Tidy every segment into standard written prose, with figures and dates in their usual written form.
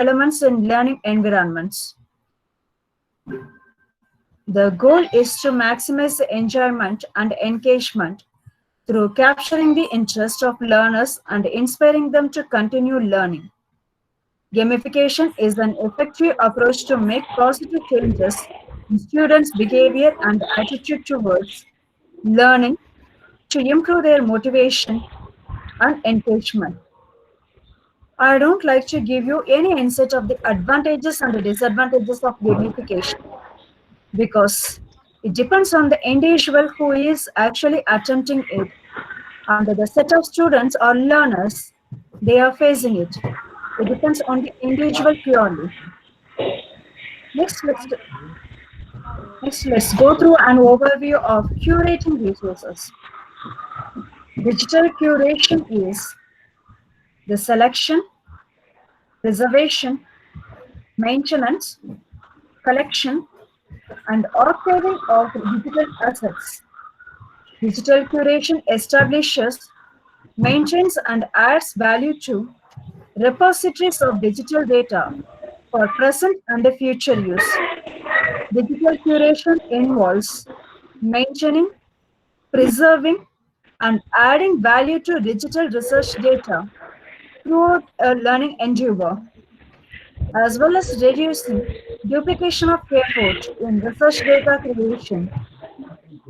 elements in learning environments. The goal is to maximize the enjoyment and engagement through capturing the interest of learners and inspiring them to continue learning. Gamification is an effective approach to make positive changes in students' behavior and attitude towards learning to improve their motivation and engagement. I don't like to give you any insight of the advantages and the disadvantages of gamification because it depends on the individual who is actually attempting it and the set of students or learners they are facing it. It depends on the individual purely. Next, let's go through an overview of curating resources. Digital curation is the selection, preservation, maintenance, collection, and archiving of digital assets. Digital curation establishes, maintains, and adds value to repositories of digital data for present and future use. Digital curation involves maintaining, preserving, and adding value to digital research data throughout a learning endeavor, as well as reducing duplication of effort in research data creation.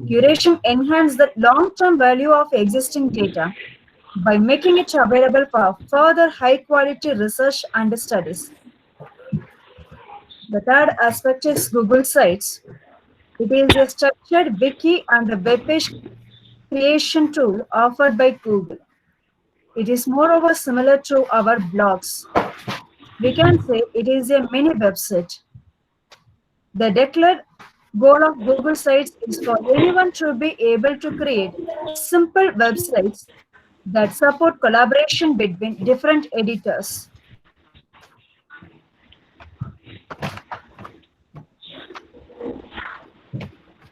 Curation enhances the long-term value of existing data by making it available for further high-quality research and studies. The third aspect is Google Sites. It is a structured wiki and a web page creation tool offered by Google. It is moreover similar to our blogs. We can say it is a mini website. The declared goal of Google Sites is for anyone to be able to create simple websites that support collaboration between different editors.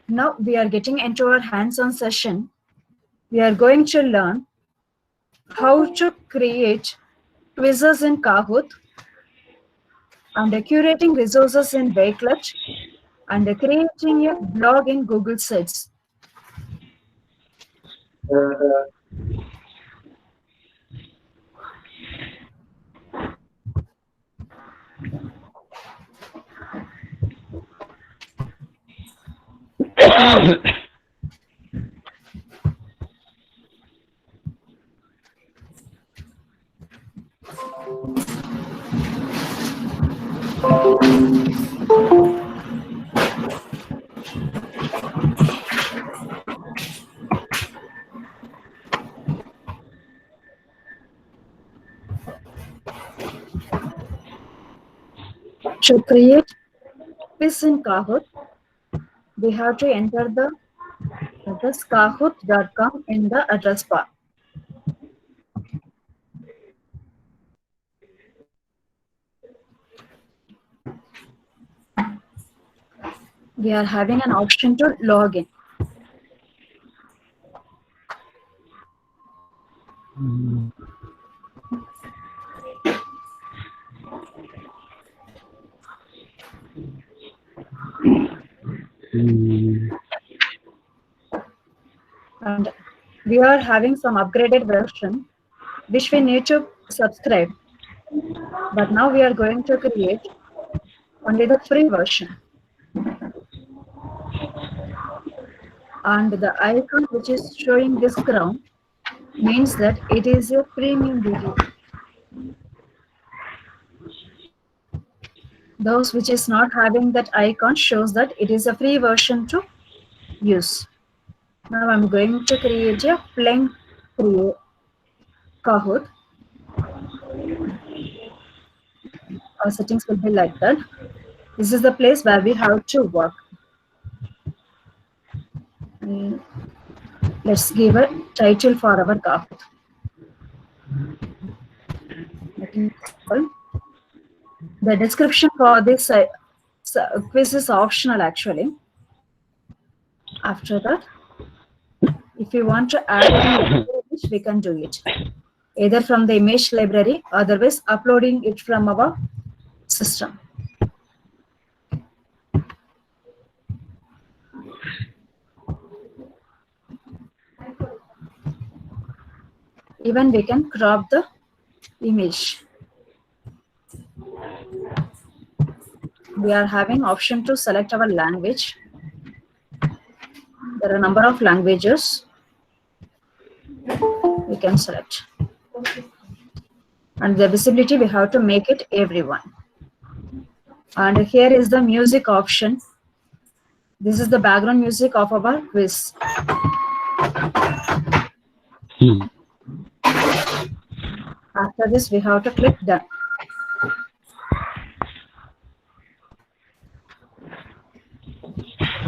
Now we are getting into our hands-on session. We are going to learn how to create quizzes in Kahoot, and curating resources in Wakelet, and creating a blog in Google Sites. To create quiz in Kahoot, we have to enter the address kahoot.com in the address bar. We are having an option to log in. And we are having some upgraded version which we need to subscribe. But now we are going to create only the free version. And the icon which is showing this crown means that it is a premium video. Those which is not having that icon shows that it is a free version to use. Now I'm going to create a plain Kahoot. Our settings will be like that. This is the place where we have to work. Let's give a title for our Kahoot. The description for this quiz is optional actually. After that, if you want to add any image, we can do it. Either from the image library, otherwise uploading it from our system. Even we can crop the image. We are having option to select our language. There are a number of languages we can select. And the visibility, we have to make it everyone. And here is the music option. This is the background music of our quiz. After this, we have to click done.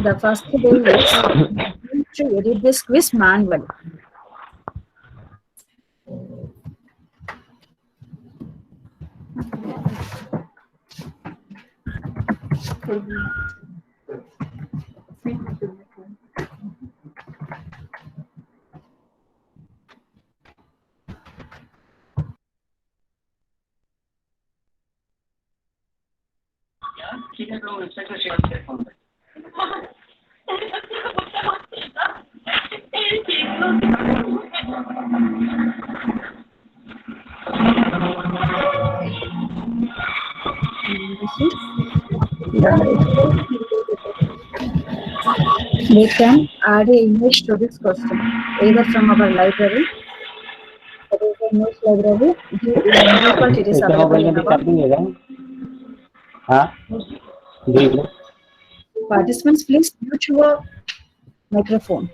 The first way is to edit this quiz manually. We can add an image to this question, either from our library. That is the image library. Default, it is available in our. Participants, please mute your microphone.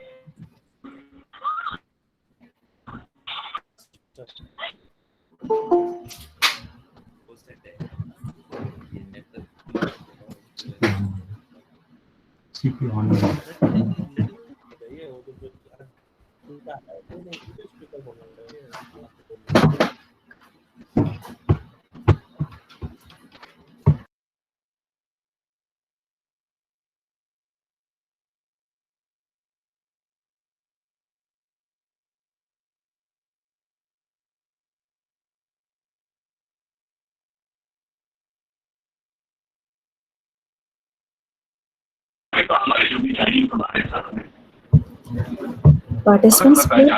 Participants, please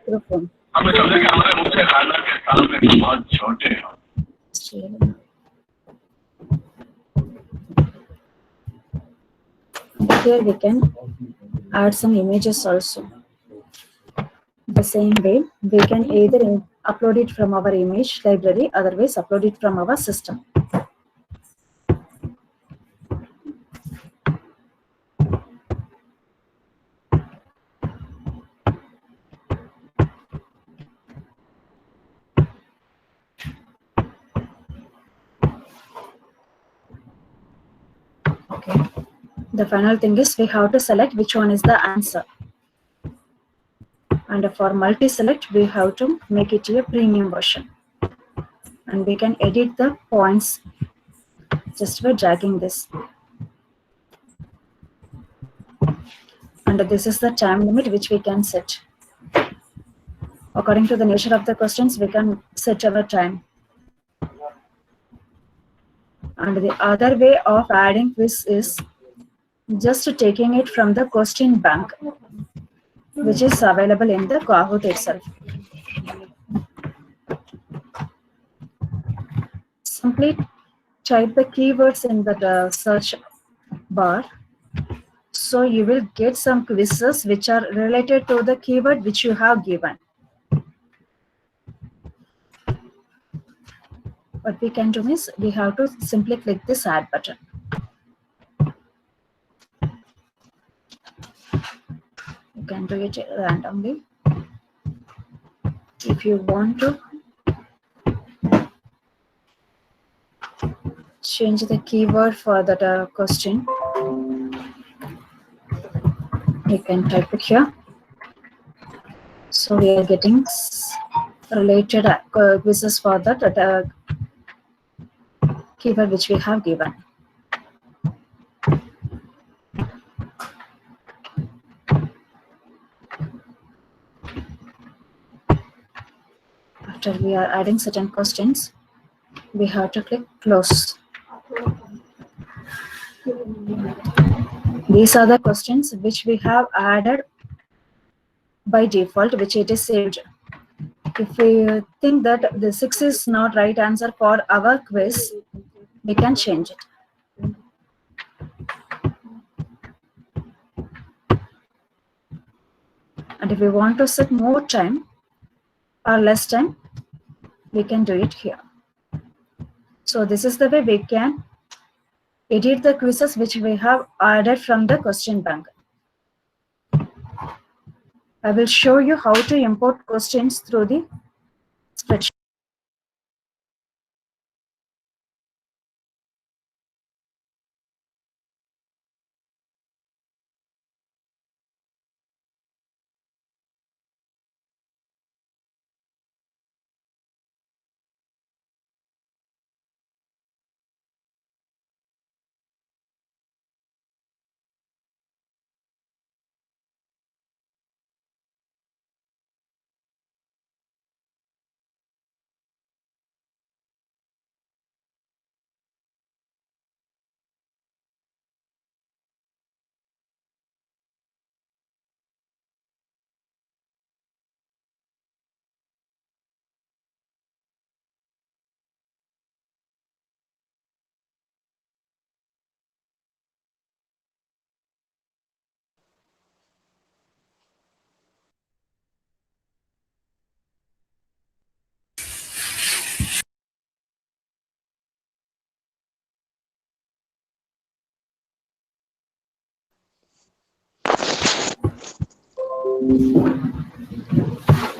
microphone. Here we can add some images also. The same way, we can either upload it from our image library, otherwise upload it from our system. Okay. The final thing is we have to select which one is the answer. And for multi-select, we have to make it a premium version. And we can edit the points just by dragging this. And this is the time limit which we can set. According to the nature of the questions, we can set our time. And the other way of adding quiz is just taking it from the question bank, which is available in the Kahoot itself. Simply type the keywords in the search bar. So you will get some quizzes which are related to the keyword which you have given. What we can do is we have to simply click this add button. You can do it randomly. If you want to change the keyword for that question, you can type it here. So we are getting related quizzes for that keyword which we have given. After we are adding certain questions, we have to click close. These are the questions which we have added by default, which it is saved. If we think that the 6 is not right answer for our quiz, we can change it. And if we want to set more time or less time, we can do it here. So this is the way we can edit the quizzes which we have added from the question bank. I will show you how to import questions through the spreadsheet.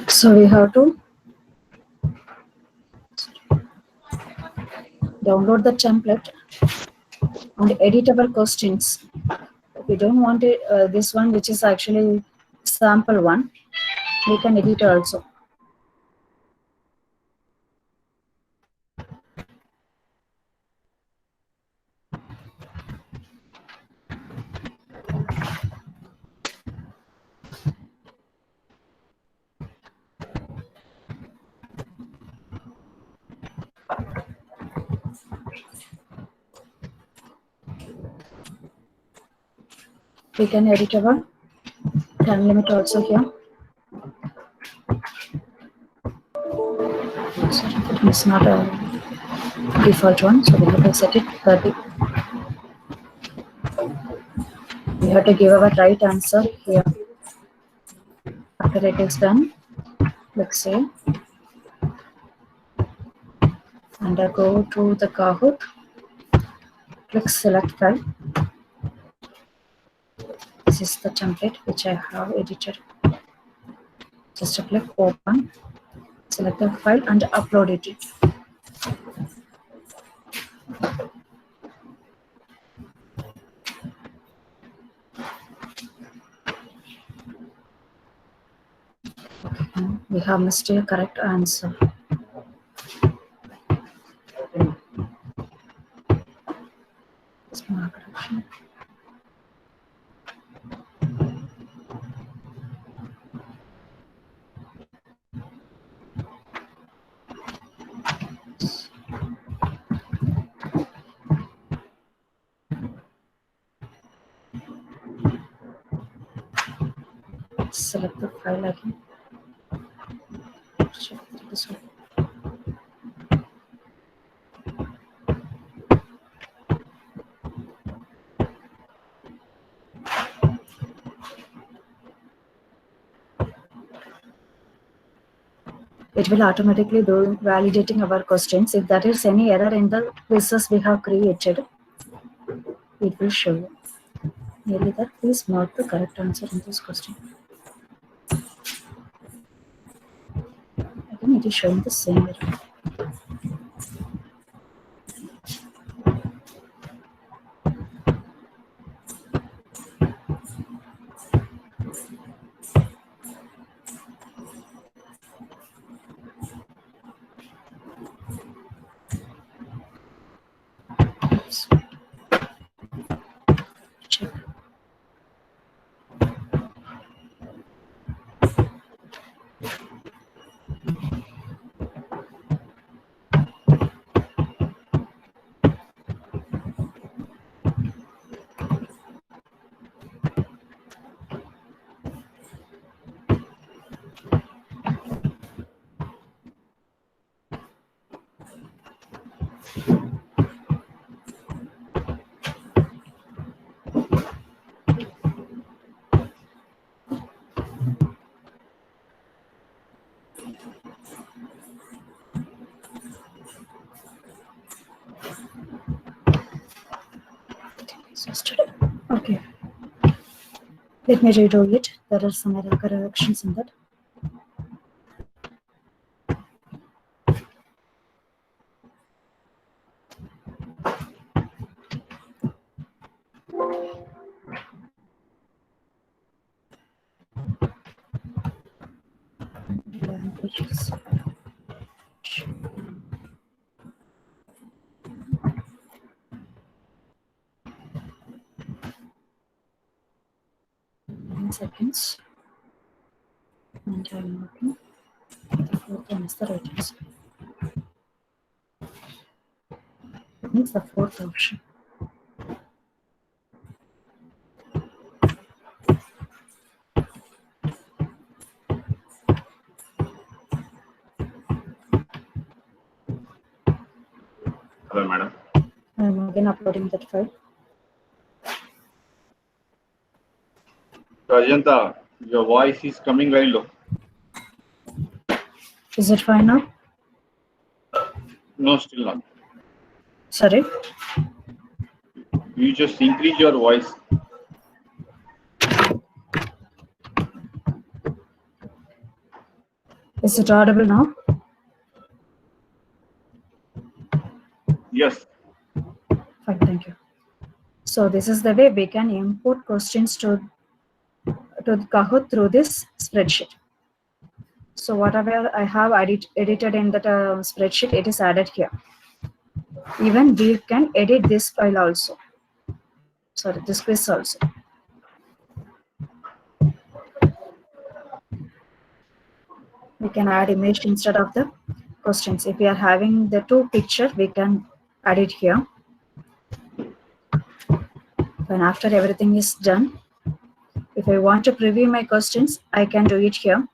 So we have to download the template and edit our questions. We don't want it, this one, which is actually sample one. We can edit also. We can edit our time limit also here. It's not a default one, so we have to set it 30. We have to give our right answer here. After it is done, click save and I go to the Kahoot, click select file. This is the template which I have edited. Just to click open, select the file and upload it. We have missed a correct answer. Small correction. Select the file again. Check this one. It will automatically do validating our questions. If there is any error in the quizzes we have created, it will show you. Nearly that, please mark the correct answer in this question. Again, it is showing the same error. Check. Okay. Let me redo it. There are some error corrections in that. Languages. 9 seconds. And I'm looking. The fourth one is the right answer. It means the fourth option. Hello, madam. I'm again uploading that file. So, Ajanta, your voice is coming very low. Is it fine now? No, still not. Sorry. You just increase your voice. Is it audible now? Yes. Fine, thank you. So this is the way we can import questions to Kahoot through this spreadsheet. So whatever I have edited in that spreadsheet, it is added here. Even we can edit this file also. Sorry, this quiz also. We can add image instead of the questions. If we are having the two picture, we can add it here. When after everything is done, if I want to preview my questions, I can do it here.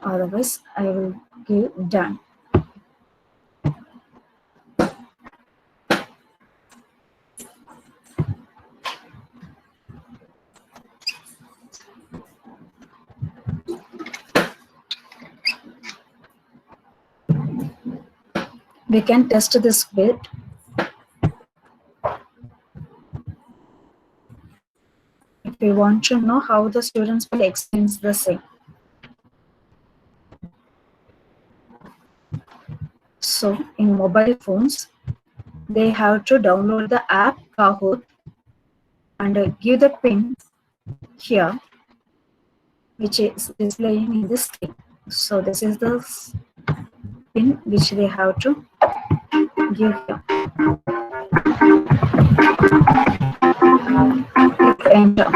Otherwise, I will give done. We can test this bit. If we want to know how the students will experience the same. So in mobile phones, they have to download the app Kahoot and give the pin here, which is displaying in the screen. So this is the pin which they have to give here. Click enter.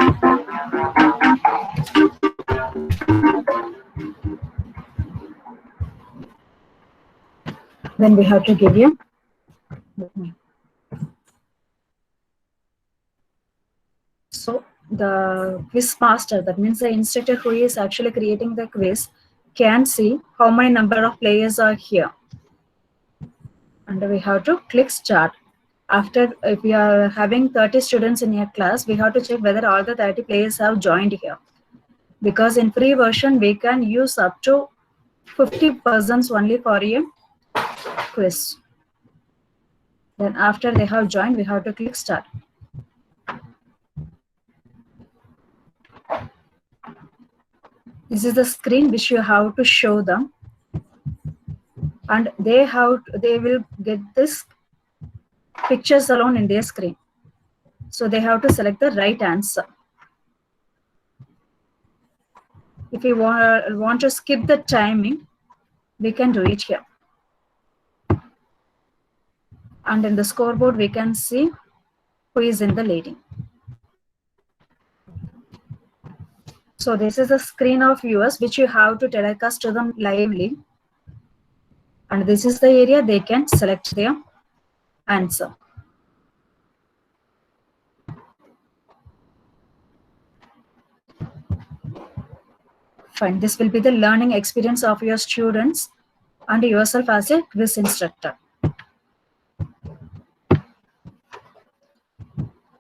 Then we have to give you. So the quiz master, that means the instructor who is actually creating the quiz, can see how many number of players are here. And we have to click start. After, if we are having 30 students in a class, we have to check whether all the 30 players have joined here. Because in free version, we can use up to 50 persons only for a quiz. Then after they have joined, we have to click start. This is the screen which you have to show them. And they will get this pictures alone in their screen. So they have to select the right answer. If we want to skip the timing, we can do it here. And in the scoreboard, we can see who is in the leading. So this is a screen of viewers which you have to telecast to them lively. And this is the area they can select their answer. Fine. This will be the learning experience of your students and yourself as a quiz instructor.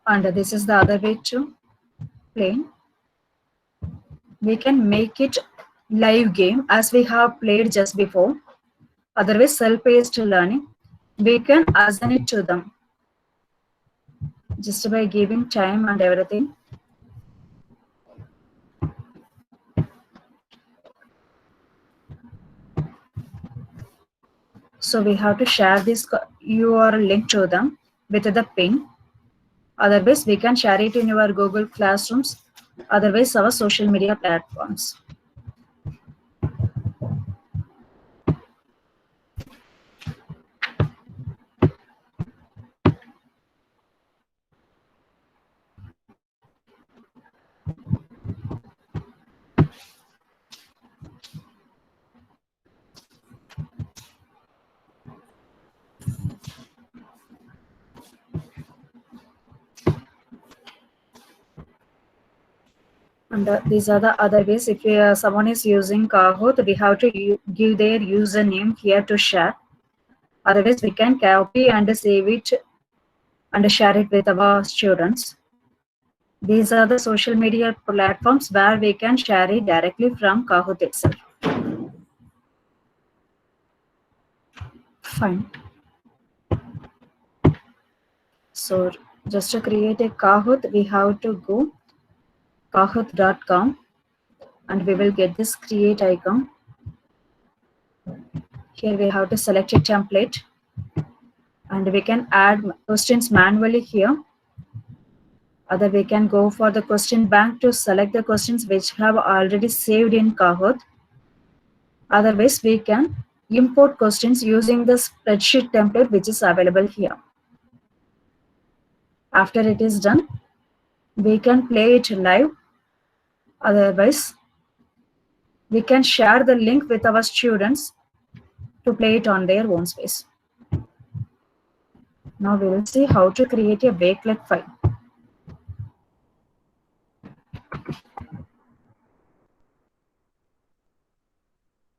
And this is the other way to play. We can make it live game as we have played just before. Otherwise, self-paced learning, we can assign it to them just by giving time and everything. So we have to share this URL link to them with the pin. Otherwise, we can share it in your Google Classrooms. Otherwise, our social media platforms. And these are the other ways. If someone is using Kahoot, we have to give their username here to share. Otherwise, we can copy and save it and share it with our students. These are the social media platforms where we can share it directly from Kahoot itself. Fine. So just to create a Kahoot, we have to go kahoot.com and we will get this create icon. Here we have to select a template and we can add questions manually here. Other we can go for the question bank to select the questions which have already saved in Kahoot. Otherwise, we can import questions using the spreadsheet template which is available here. After it is done, we can play it live. Otherwise, we can share the link with our students to play it on their own space. Now we will see how to create a Wakelet file.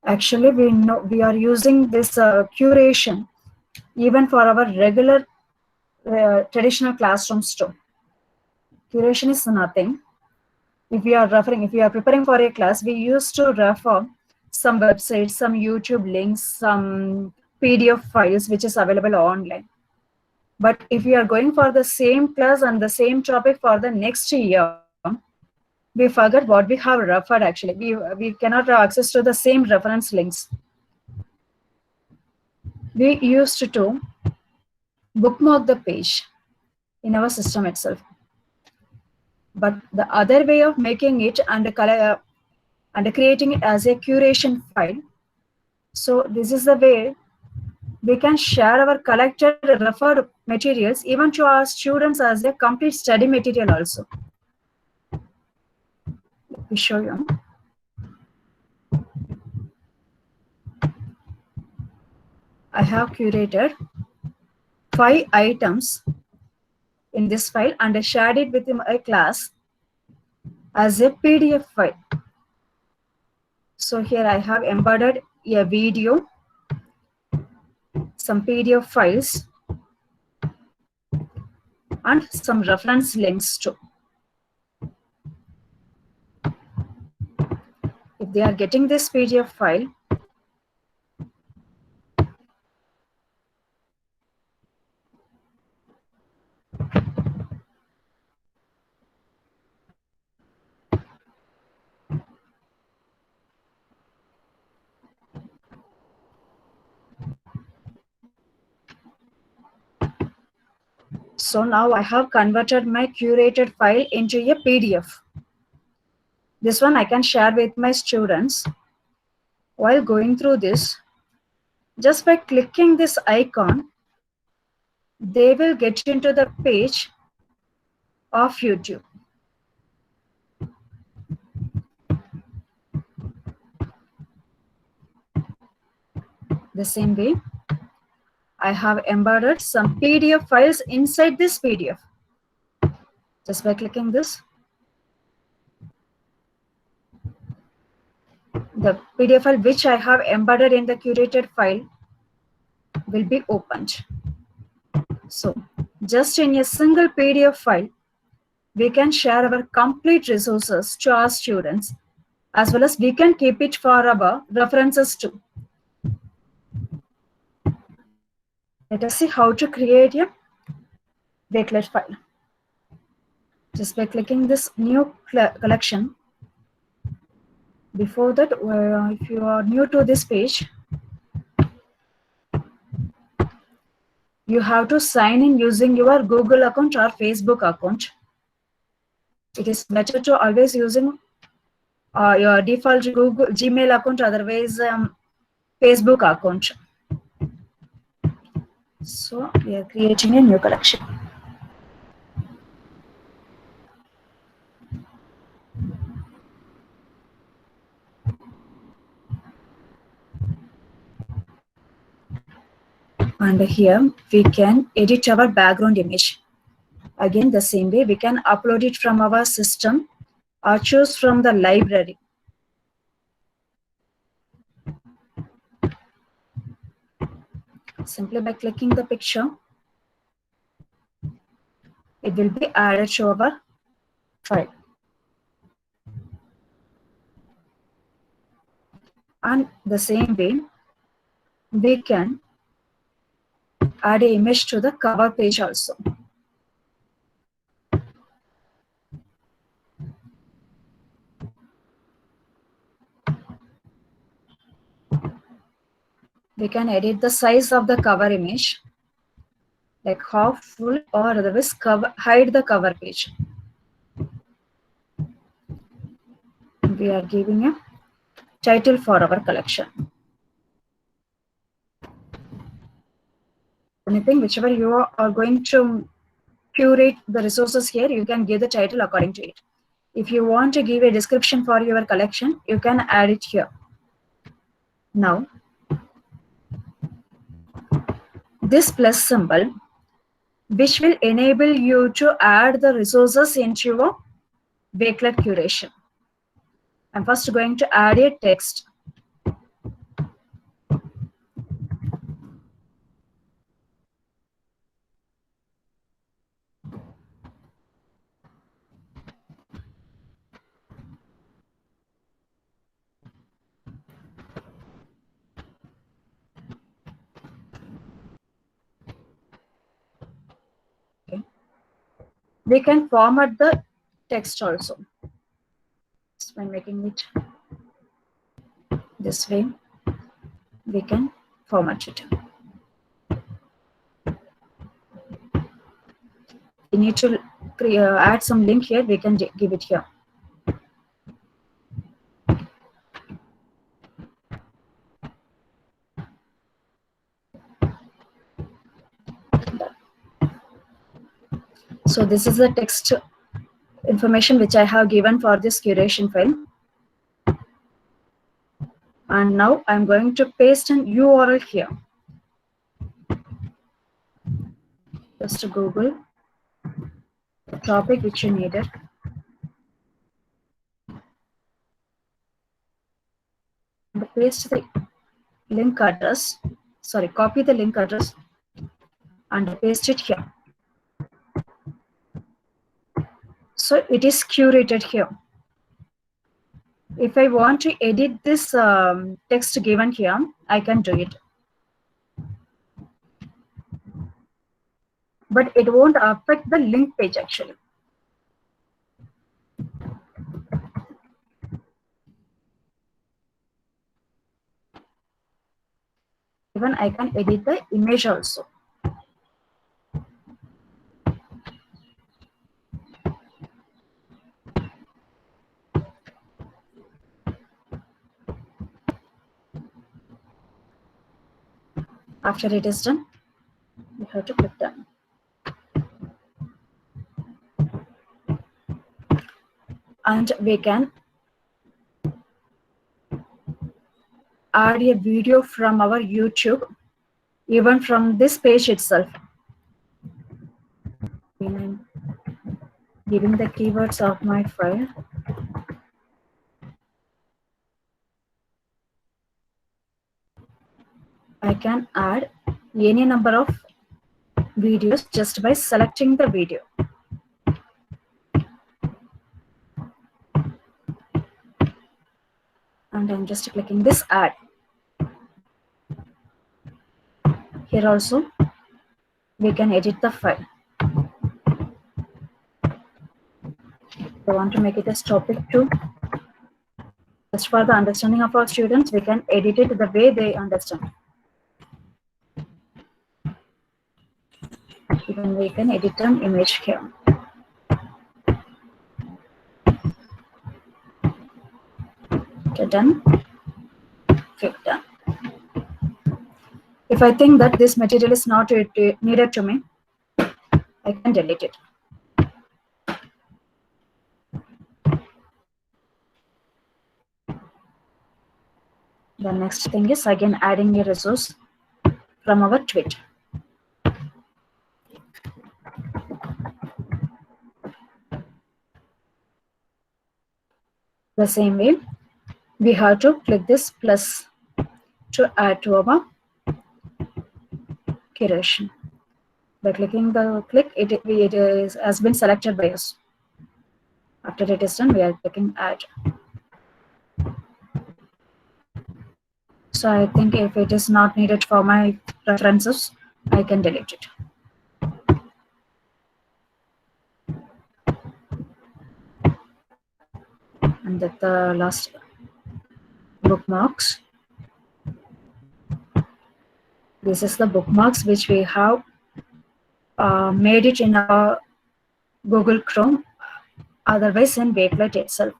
Actually, we know we are using this curation even for our regular traditional classrooms too. Curation is nothing. If we are preparing for a class, we used to refer some websites, some YouTube links, some PDF files which is available online. But if we are going for the same class and the same topic for the next year, we forget what we have referred actually. We cannot have access to the same reference links. We used to bookmark the page in our system itself. But the other way of making it and creating it as a curation file. So this is the way we can share our collected referred materials even to our students as a complete study material also. Let me show you. I have curated 5 items in this file and I shared it with my class as a PDF file. So here I have embedded a video, some PDF files, and some reference links too. If they are getting this PDF file, so now I have converted my curated file into a PDF. This one I can share with my students. While going through this, just by clicking this icon, they will get into the page of YouTube. The same way, I have embedded some PDF files inside this PDF. Just by clicking this, the PDF file which I have embedded in the curated file will be opened. So just in a single PDF file, we can share our complete resources to our students, as well as we can keep it for our references too. Let us see how to create a Wakelet file. Just by clicking this new collection. Before that, if you are new to this page, you have to sign in using your Google account or Facebook account. It is better to always using your default Google Gmail account, otherwise Facebook account. So we are creating a new collection. And here we can edit our background image. Again, the same way, we can upload it from our system or choose from the library. Simply by clicking the picture, it will be added to our file. And the same way, we can add an image to the cover page also. We can edit the size of the cover image, like half, full, or otherwise hide the cover page. We are giving a title for our collection. Anything, whichever you are going to curate the resources here, you can give the title according to it. If you want to give a description for your collection, you can add it here. Now, this plus symbol, which will enable you to add the resources into your Wakelet curation. I'm first going to add a text. Okay. We can format the text also. So by making it this way, we can format it. We need to add some link here, we can give it here. So this is the text information which I have given for this curation file. And now I'm going to paste an URL here. Just to Google the topic which you needed. And paste the link address. Sorry, copy the link address and paste it here. So it is curated here. If I want to edit this text given here, I can do it. But it won't affect the link page actually. Even I can edit the image also. After it is done, you have to click done. And we can add a video from our YouTube, even from this page itself. When I'm giving the keywords of my file, can add any number of videos just by selecting the video. And I'm just clicking this add. Here also we can edit the file. I want to make it as topic 2. Just for the understanding of our students, we can edit it the way they understand. Even we can edit an image here. Okay, done. Click done. If I think that this material is not needed to me, I can delete it. The next thing is again adding a resource from our tweet. The same way, we have to click this plus to add to our curation. By clicking the click, it has been selected by us. After it is done, we are clicking add. So I think if it is not needed for my preferences, I can delete it. And that the last bookmarks. This is the bookmarks which we have made it in our Google Chrome, otherwise in Wakelet itself.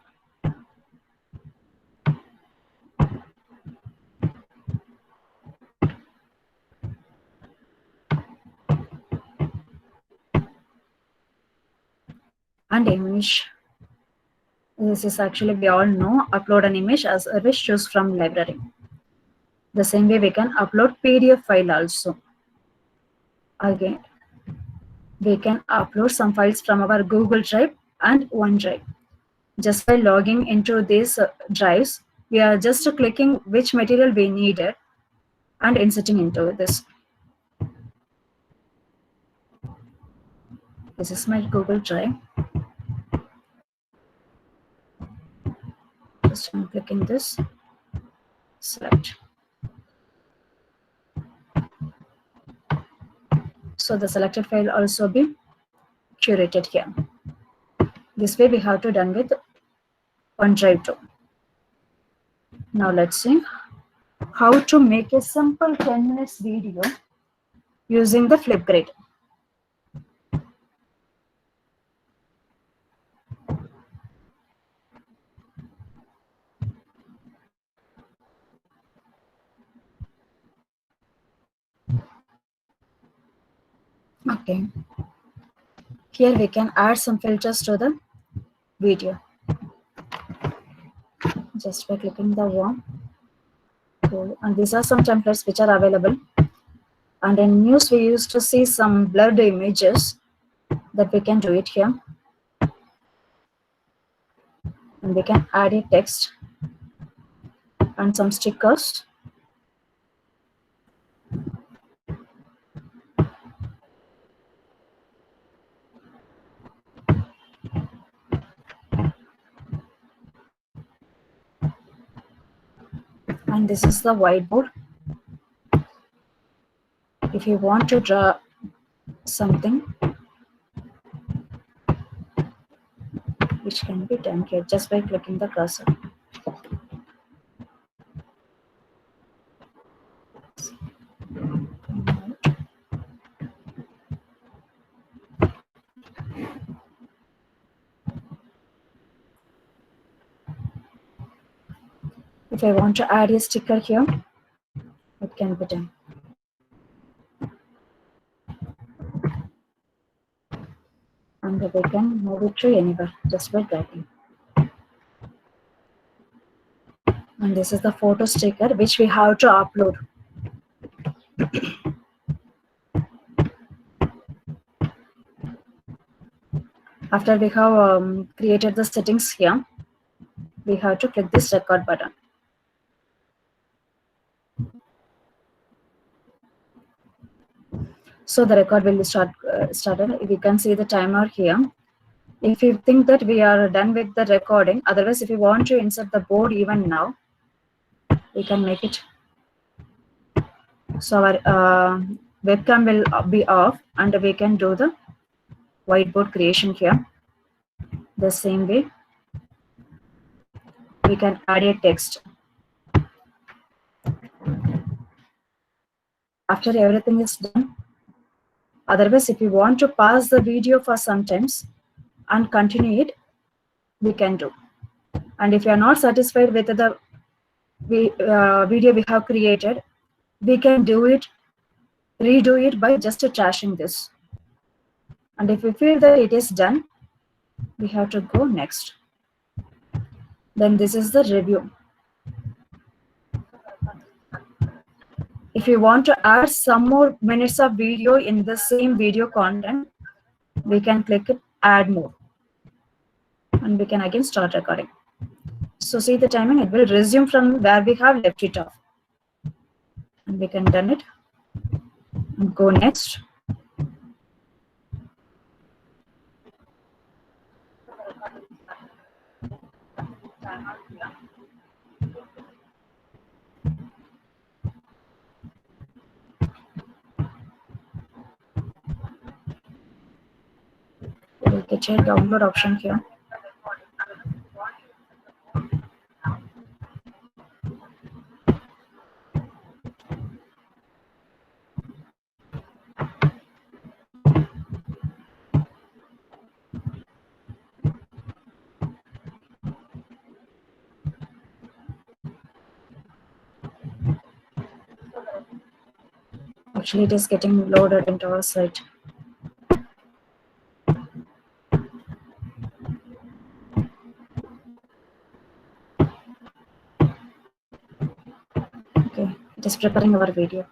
And image. This is actually, we all know, upload an image as a wish, choose from library. The same way we can upload PDF file also. Again, we can upload some files from our Google Drive and OneDrive. Just by logging into these drives, we are just clicking which material we needed and inserting into this. This is my Google Drive. Just I'm clicking this, select. So the selected file also be curated here. This way we have to done with OneDrive too. Now let's see how to make a simple 10 minutes video using the Flipgrid. Okay. Here we can add some filters to the video. Just by clicking the one. And these are some templates which are available. And in news, we used to see some blurred images that we can do it here. And we can add a text and some stickers. And this is the whiteboard. If you want to draw something, which can be done here just by clicking the cursor. If I want to add a sticker here, it can be done. And we can move it to anywhere just by dragging. And this is the photo sticker which we have to upload. After we have created the settings here, we have to click this record button. So the record will start started. We can see the timer here. If you think that we are done with the recording, otherwise if you want to insert the board even now, we can make it. So our webcam will be off and we can do the whiteboard creation here. The same way, we can add a text. After everything is done, otherwise if you want to pause the video for some times and continue it, we can do. And if you are not satisfied with the video we have created, we can redo it by just trashing this. And if we feel that it is done, we have to go next. Then this is the review. If you want to add some more minutes of video in the same video content, we can click it, add more. And we can again start recording. So see the timing, it will resume from where we have left it off. And we can done it and go next. We'll get a download option here. Actually, it is getting loaded into our site. Okay, it is preparing our video.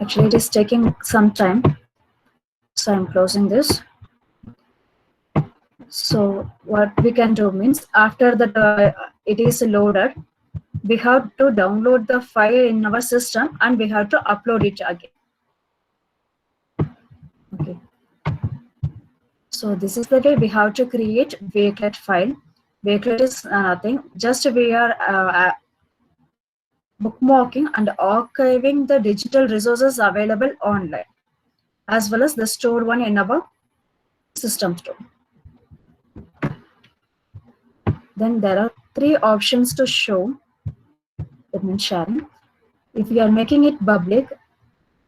Actually, it is taking some time. So I'm closing this. So what we can do means after that it is loaded, we have to download the file in our system and we have to upload it again. Okay. So this is the way we have to create Wakelet file. Wakelet is nothing, just we are bookmarking and archiving the digital resources available online, as well as the stored one in our system store. Then there are 3 options to show. That means sharing. If you are making it public,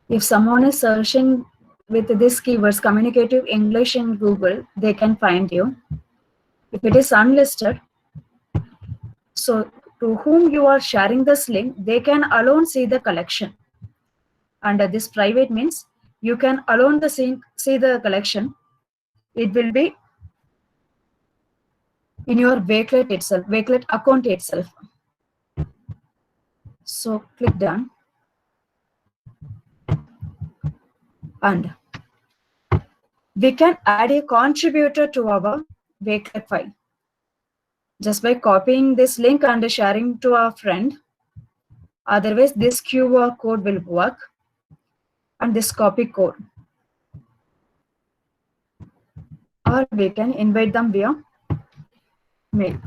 if someone is searching with these keywords, communicative English in Google, they can find you. If it is unlisted, so to whom you are sharing this link, they can alone see the collection. Under this private means you can alone see the collection. It will be in your Wakelet itself, Wakelet account itself. So click done. And we can add a contributor to our Wakelet file just by copying this link and sharing to our friend. Otherwise, this QR code will work and this copy code. Or we can invite them via mail.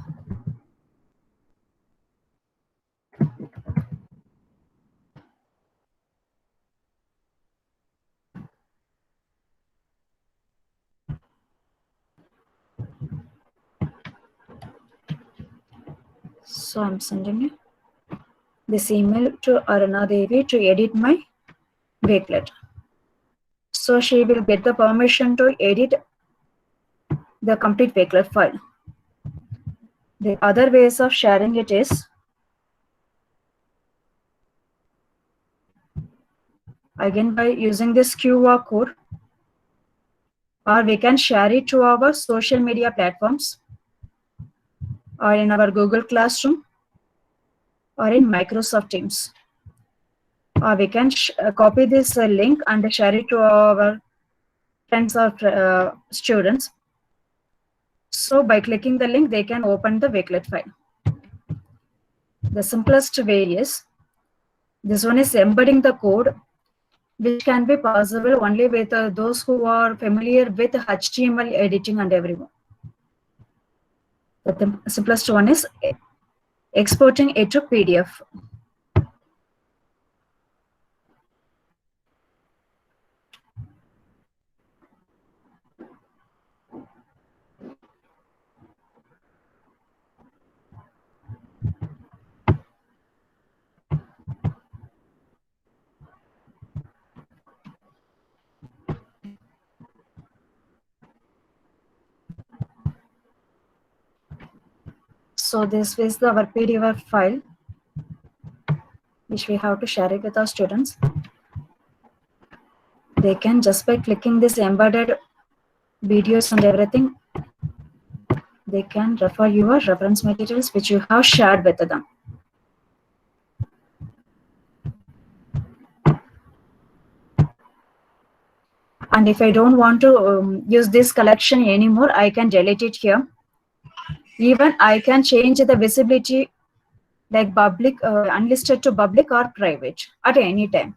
So I'm sending this email to Aruna Devi to edit my Wakelet. So she will get the permission to edit the complete Wakelet file. The other ways of sharing it is again by using this QR code, or we can share it to our social media platforms or in our Google Classroom, or in Microsoft Teams. We can copy this link and share it to our friends or students. So by clicking the link, they can open the Wakelet file. The simplest way is, this one is embedding the code, which can be possible only with those who are familiar with HTML editing and everyone. The simplest one is exporting it to PDF. So this is our PDF file, which we have to share it with our students. They can, just by clicking this embedded videos and everything, they can refer your reference materials which you have shared with them. And if I don't want to use this collection anymore, I can delete it here. Even I can change the visibility like public, unlisted to public or private at any time.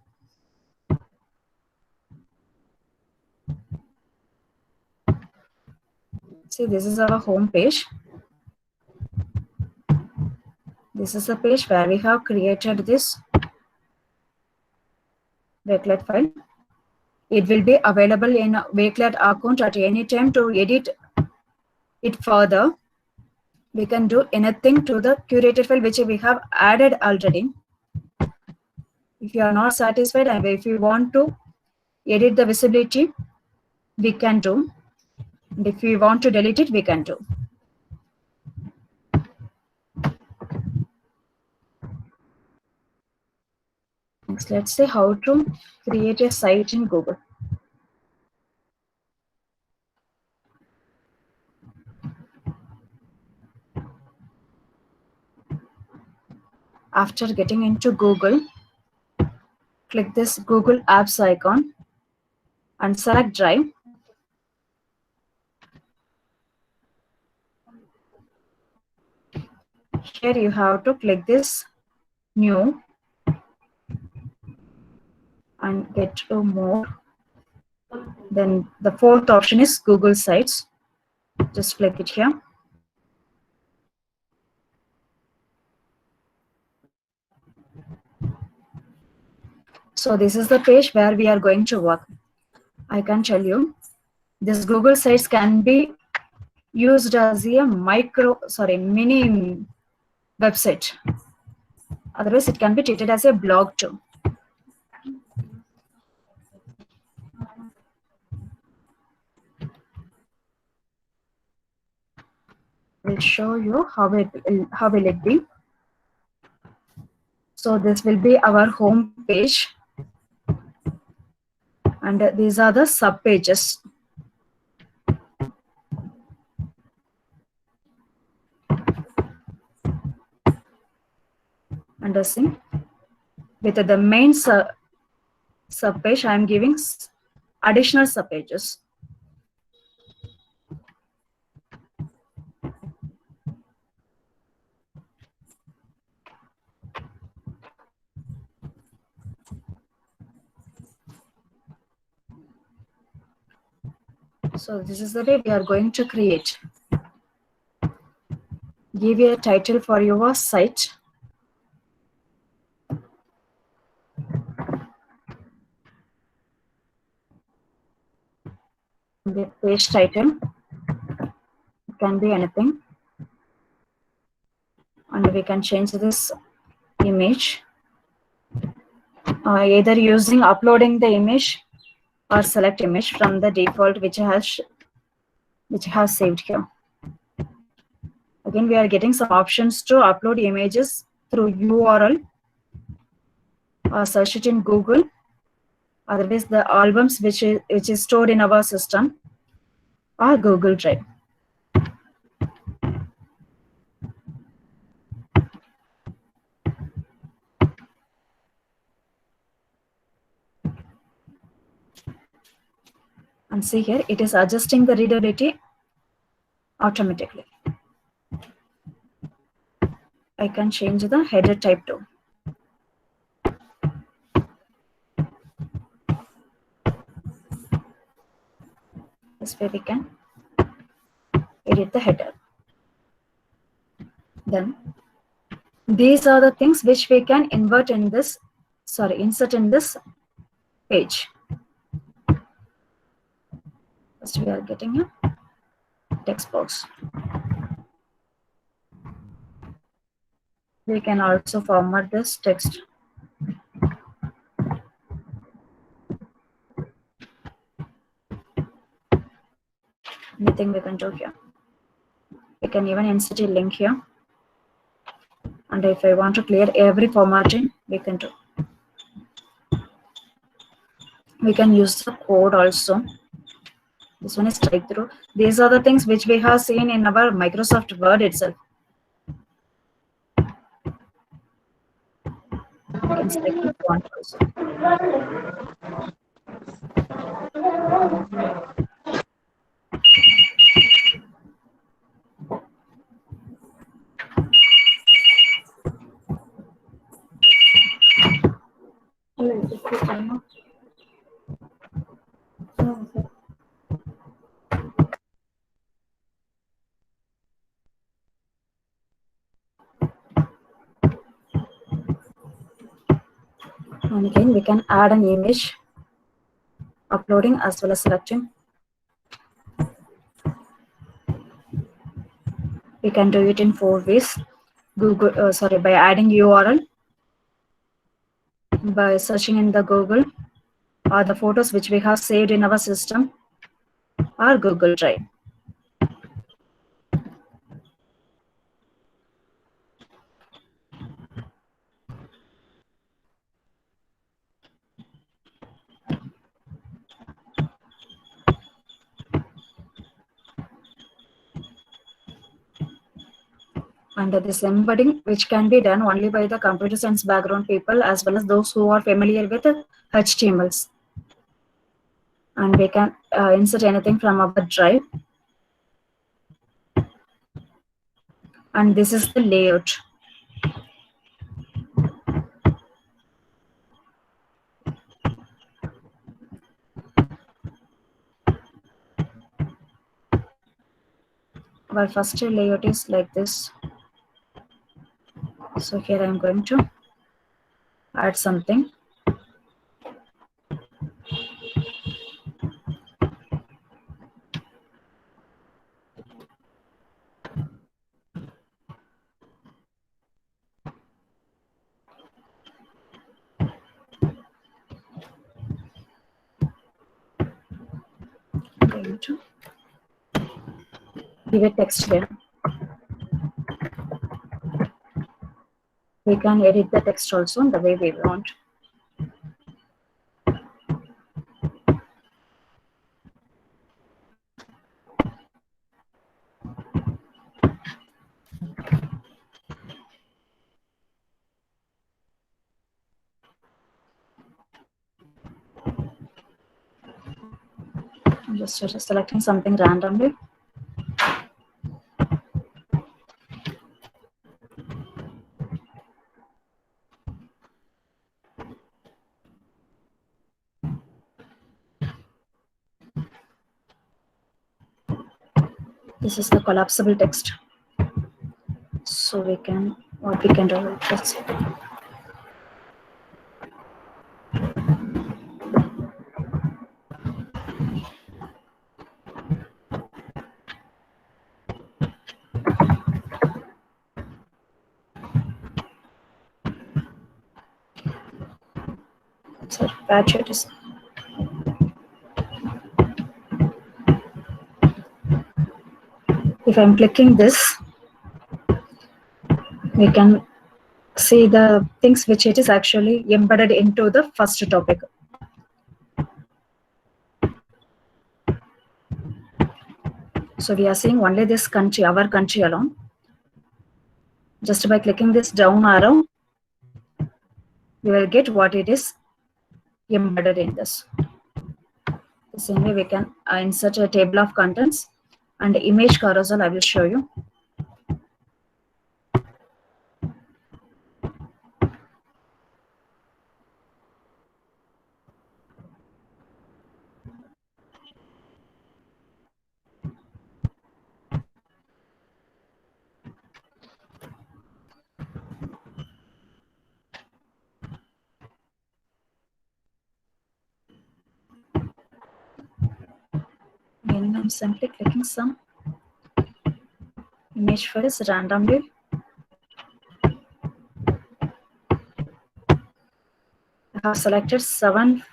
See, this is our home page. This is the page where we have created this Wakelet file. It will be available in a Wakelet account at any time to edit it further. We can do anything to the curated file which we have added already. If you are not satisfied and if you want to edit the visibility, we can do. And if we want to delete it, we can do. Next, let's see how to create a site in Google. After getting into Google, click this Google Apps icon and select Drive. Here you have to click this New and get to More. Then the fourth option is Google Sites. Just click it here. So this is the page where we are going to work. I can tell you, this Google Sites can be used as a mini website. Otherwise, it can be treated as a blog too. We'll show you how will it be. So this will be our home page, and these are the sub pages. Understand? With the main sub page, I am giving additional sub pages. So this is the way we are going to create. Give a title for your site. The page title, it can be anything. And we can change this image, either using uploading the image or select image from the default which has saved here. Again, we are getting some options to upload images through URL or search it in Google. Otherwise, the albums which is stored in our system or Google Drive. And see here, it is adjusting the readability automatically. I can change the header type too. This way we can edit the header. Then these are the things which we can insert in this page. First we are getting a text box. We can also format this text. Anything we can do here. We can even insert a link here. And if I want to clear every formatting, we can do. We can use the code also. This one is strike through. These are the things which we have seen in our Microsoft Word itself. We can strike through font also. And again, we can add an image, uploading as well as selecting. We can do it in 4 ways. By adding URL, by searching in the Google, or the photos which we have saved in our system, or Google Drive. And this embedding, which can be done only by the computer science background people as well as those who are familiar with HTMLs. And we can insert anything from our drive. And this is the layout. Our first layout is like this. So here I am going to add something. I'm going to give a text here. We can edit the text also in the way we want. I'm just selecting something randomly. This is the collapsible text. So what we can do is this. So patch it is. If I'm clicking this, we can see the things which it is actually embedded into the first topic. So we are seeing only this country, our country alone. Just by clicking this down arrow, we will get what it is embedded in this. The same way we can insert a table of contents and image carousel. I will show you. Again, I'm simply clicking some image files randomly. I have selected 7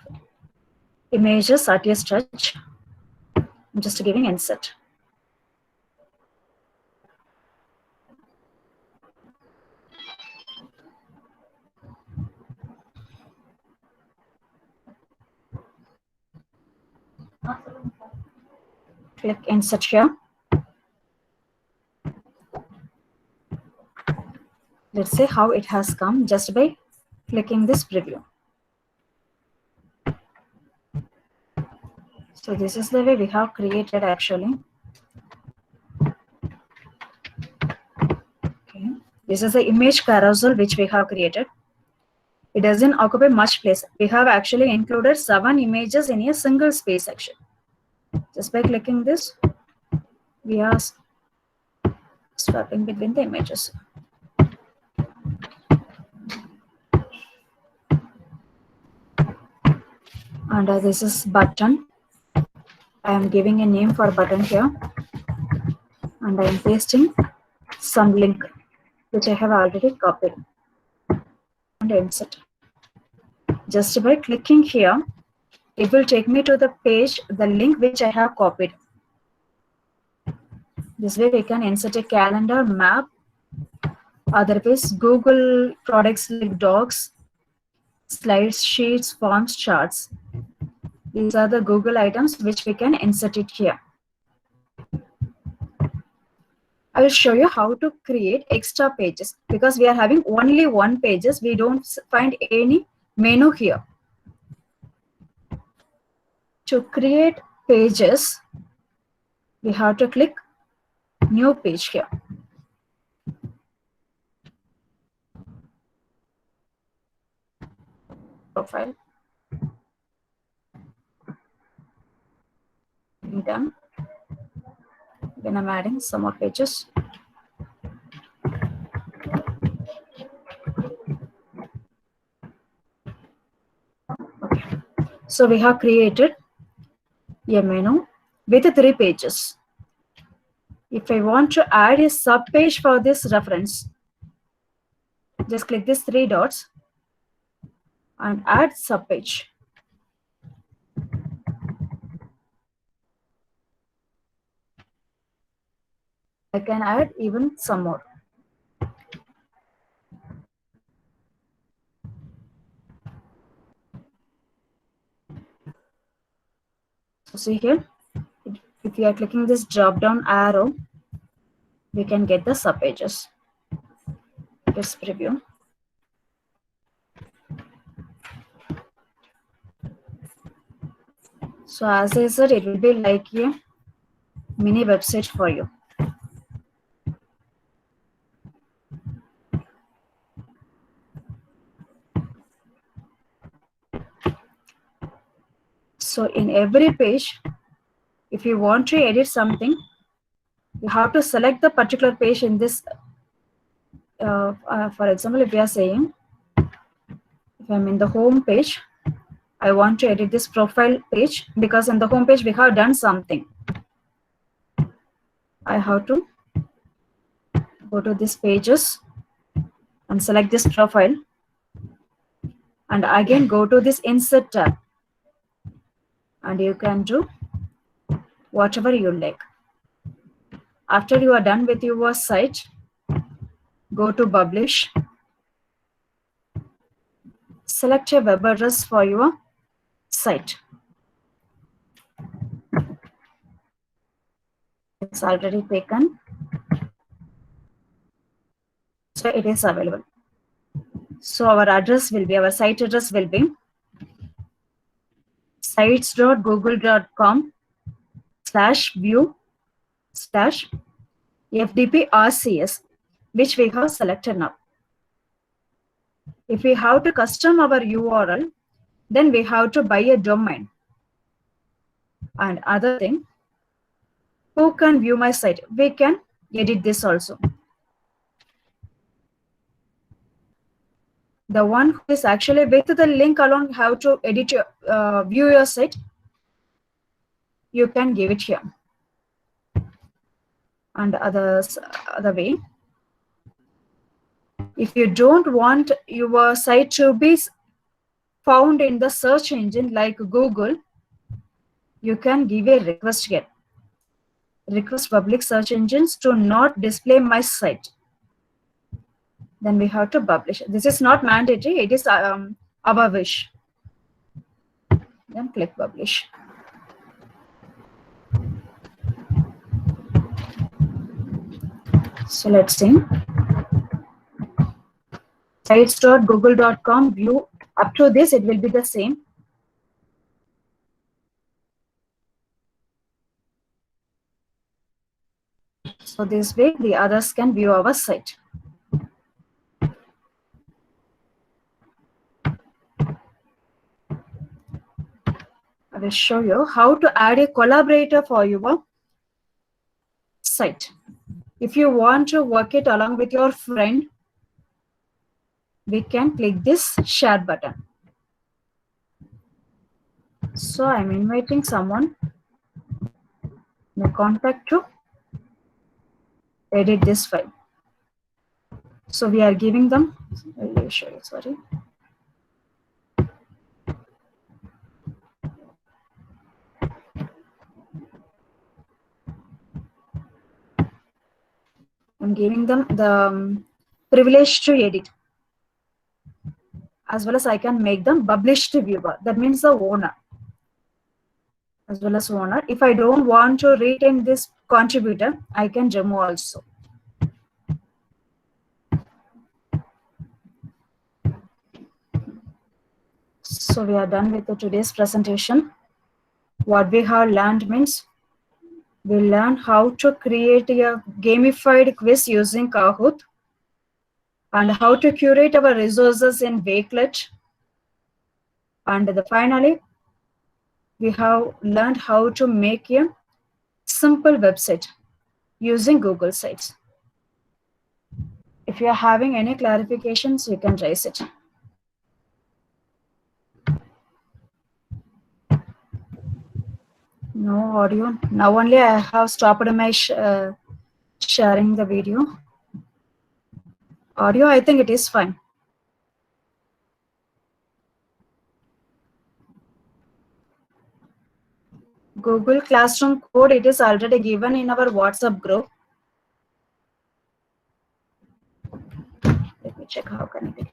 images at a stretch. I'm just giving insert. Click insert here. Let's see how it has come just by clicking this preview. So this is the way we have created actually. Okay. This is the image carousel which we have created. It doesn't occupy much place. We have actually included 7 images in a single space section. Just by clicking this, we are swapping between the images. And this is button. I am giving a name for button here. And I am pasting some link which I have already copied. And insert. Just by clicking here, it will take me to the page, the link which I have copied. This way we can insert a calendar, map, otherwise Google products like docs, slides, sheets, forms, charts. These are the Google items which we can insert it here. I will show you how to create extra pages because we are having only 1 pages. We don't find any menu here. To create pages, we have to click new page here. Profile. Done. Then I'm adding some more pages. Okay. So we have created a menu with 3 pages. If I want to add a sub page for this reference, just click these 3 dots and add sub page. I can add even some more. So see here, if you are clicking this drop down arrow, we can get the sub pages. Let's preview. So as I said, it will be like a mini website for you. So in every page, if you want to edit something, you have to select the particular page in this. For example, if we are saying, if I'm in the home page, I want to edit this profile page because in the home page we have done something. I have to go to this pages and select this profile and again go to this insert tab and you can do whatever you like. After you are done with your site, go to publish, select a web address for your site. It's already taken, so it is available. So our address will be, our site address will be sites.google.com/view/FDP-RCS, which we have selected now. If we have to custom our URL, then we have to buy a domain. And other thing, who can view my site? We can edit this also. The one who is actually with the link alone how to edit your view your site, you can give it here. And other way, if you don't want your site to be found in the search engine like Google, you can give a request here. Request public search engines to not display my site. Then we have to publish. This is not mandatory, it is our wish. Then click publish. So let's see. Sites.google.com view. Up to this, it will be the same. So this way, the others can view our site. I will show you how to add a collaborator for your site. If you want to work it along with your friend, we can click this share button. So I'm inviting someone, the contact to edit this file. So we are giving them, I'll show you, sorry. I'm giving them the privilege to edit. As well as I can make them published viewer. That means the owner. As well as owner. If I don't want to retain this contributor, I can remove also. So we are done with today's presentation. What we have learned means we learned how to create a gamified quiz using Kahoot and how to curate our resources in Wakelet. And finally, we have learned how to make a simple website using Google Sites. If you are having any clarifications, you can raise it. No audio. Now only I have stopped my sharing the video. Audio, I think it is fine. Google Classroom code, it is already given in our WhatsApp group. Let me check how can I get it.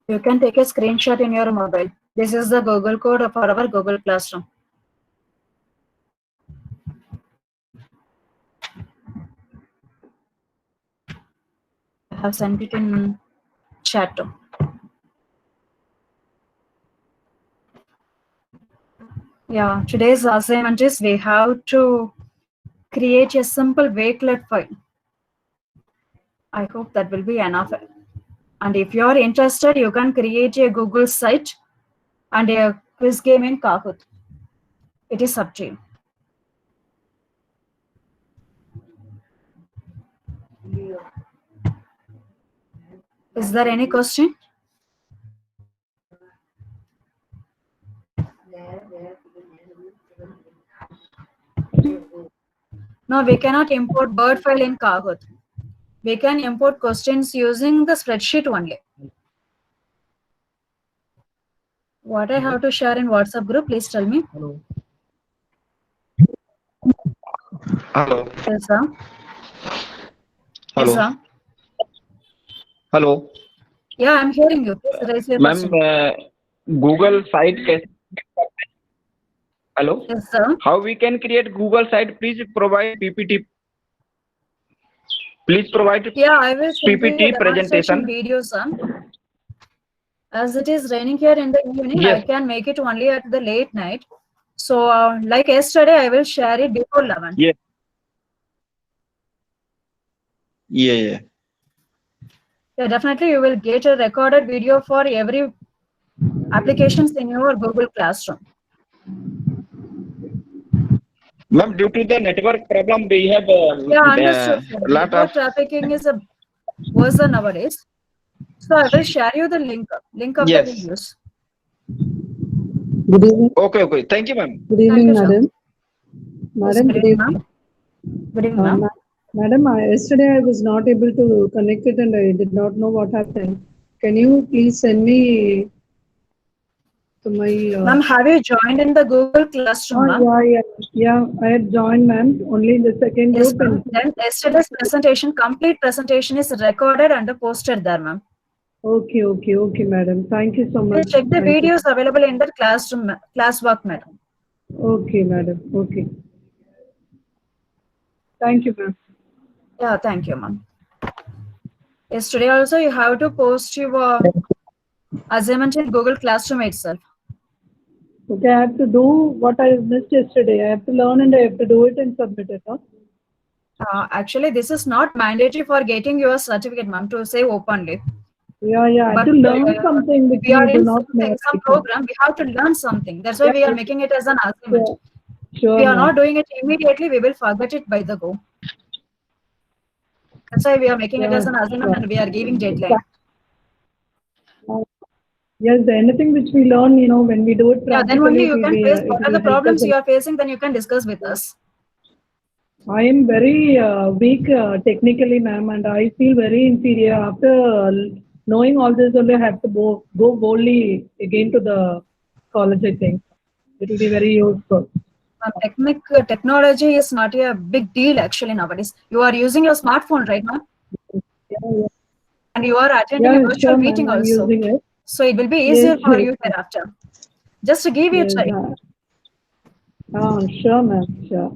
You can take a screenshot in your mobile. This is the Google code for our Google Classroom. I have sent it in chat too. Yeah, today's assignment is we have to create a simple Wakelet file. I hope that will be enough. And if you are interested, you can create a Google site and a quiz game in Kahoot. It is up to you. Is there any question? No, we cannot import Word file in Kahoot. We can import questions using the spreadsheet only. What I have to share in WhatsApp group, please tell me. Hello. Hello. Yes, sir. Hello. Yes, sir. Hello. Yeah, I'm hearing you. Please raise your Ma'am, question. Google site Hello. Yes, sir. How we can create Google site? Please provide PPT. Please provide Yeah, I will send you PPT a demonstration presentation. video, sir. As it is raining here in the evening, Yes. I can make it only at the late night. So, like yesterday, I will share it before 11. Yes. Yeah. Yeah, definitely you will get a recorded video for every applications in your Google Classroom. Ma'am, due to the network problem, we have Yeah, understood. Sir. lot Network of trafficking is a worsen nowadays. So I will share you the link of the yes. videos. Good evening. Okay. Thank you, ma'am. Good Thank evening, you, sir. madam. Yes, Madam, good good evening, evening. ma'am. Good evening, ma'am. Madam, yesterday I was not able to connect it and I did not know what happened. Can you please send me to my... Ma'am, have you joined in the Google Classroom, ma'am? Yeah, I had joined, ma'am, only in the second Yes, group. ma'am. Then yesterday's presentation, complete presentation is recorded and posted there, ma'am. Okay, madam. Thank you so Please much. check the Thank you. videos available in the classroom, classwork, madam. Okay, madam. Okay. Thank you, ma'am. Yeah, thank you, ma'am. Yesterday also you have to post your assignment in Google Classroom itself. Okay, I have to do what I missed yesterday. I have to learn and I have to do it and submit it, huh? Actually, this is not mandatory for getting your certificate, ma'am, to say openly. Yeah, I have But to learn something which we are we do in not know. some program, we have to learn something. That's why we are making it as an assignment. Sure, We are ma'am. not doing it immediately, we will forget it by the go. That's why we are making it as an assignment and we are giving deadline. Yes, anything which we learn, when we do it Yeah, then only practically, you it can will face be, what it are the will help us problems a you are facing, then you can discuss with us. I am very weak technically, ma'am, and I feel very inferior. After knowing all this, only I have to go boldly again to the college, I think. It will be very useful. Technology is not a big deal actually nowadays. You are using your smartphone, right, ma'am? Yeah. And you are attending a virtual Sure, meeting ma'am, I'm also. using it. So it will be easier for you Yes. thereafter. Just to give you a try. Sure, ma'am. Sure.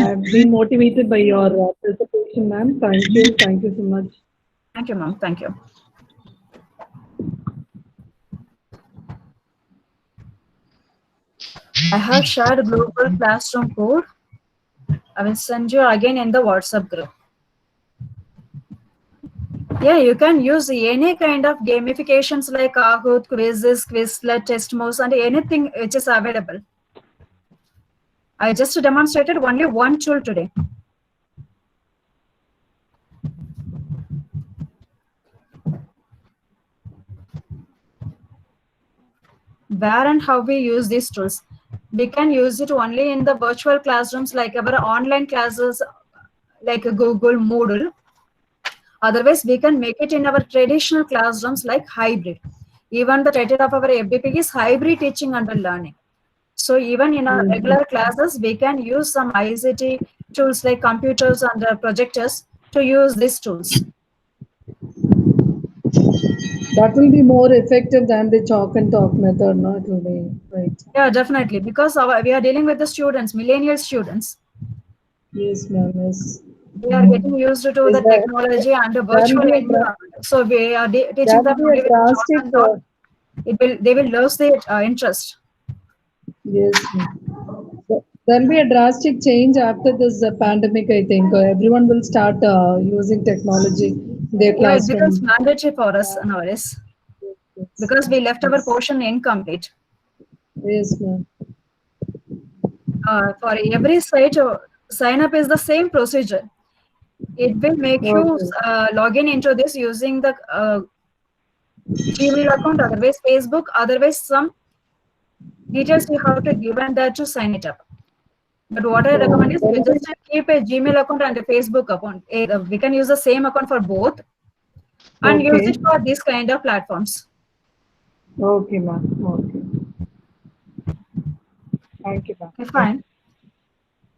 I've been motivated by your presentation, ma'am. Thank you. Thank you so much. Thank you, ma'am. Thank you. I have shared Global Classroom code. I will send you again in the WhatsApp group. Yeah, you can use any kind of gamifications like Kahoot, quizzes, Quizlet, Testmos, and anything which is available. I just demonstrated only one tool today. Where and how we use these tools? We can use it only in the virtual classrooms like our online classes like Google Moodle. Otherwise, we can make it in our traditional classrooms like hybrid. Even the title of our FDP is hybrid teaching and learning. So even in our regular classes, we can use some ICT tools like computers and projectors to use these tools. That will be more effective than the chalk and talk method, no? It will be right. Yeah, definitely, because we are dealing with the students, millennial students. Yes, ma'am. Yes. They are getting used to the technology and the virtual environment. So we are teaching them only with chalk and talk. They will lose their interest. Yes. There will be a drastic change after this pandemic, I think. Everyone will start using technology in their Yeah, it becomes classroom. mandatory for us nowadays because we left our portion incomplete. Yes, ma'am. For every site, sign up is the same procedure. It will make you log in into this using the Gmail account, otherwise Facebook, otherwise some details you have to give and that to sign it up. But what I recommend is you just keep a Gmail account and a Facebook account. We can use the same account for both and use it for these kind of platforms. Okay, ma'am. Okay. Thank you, ma'am. Okay, fine.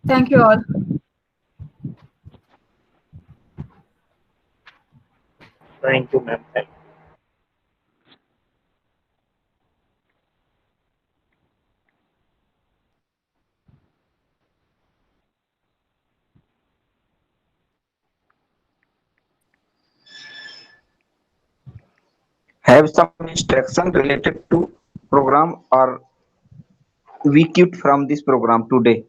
Thank you all. Thank you, ma'am. Thank you. Have some instruction related to program or we quit from this program today.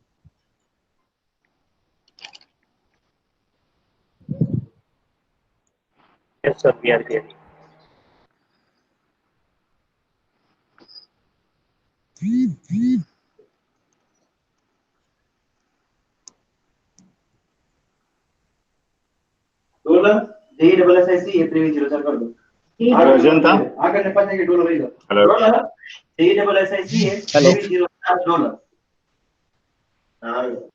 Yes, sir. We are ready. Rajanta? Hello. Hello.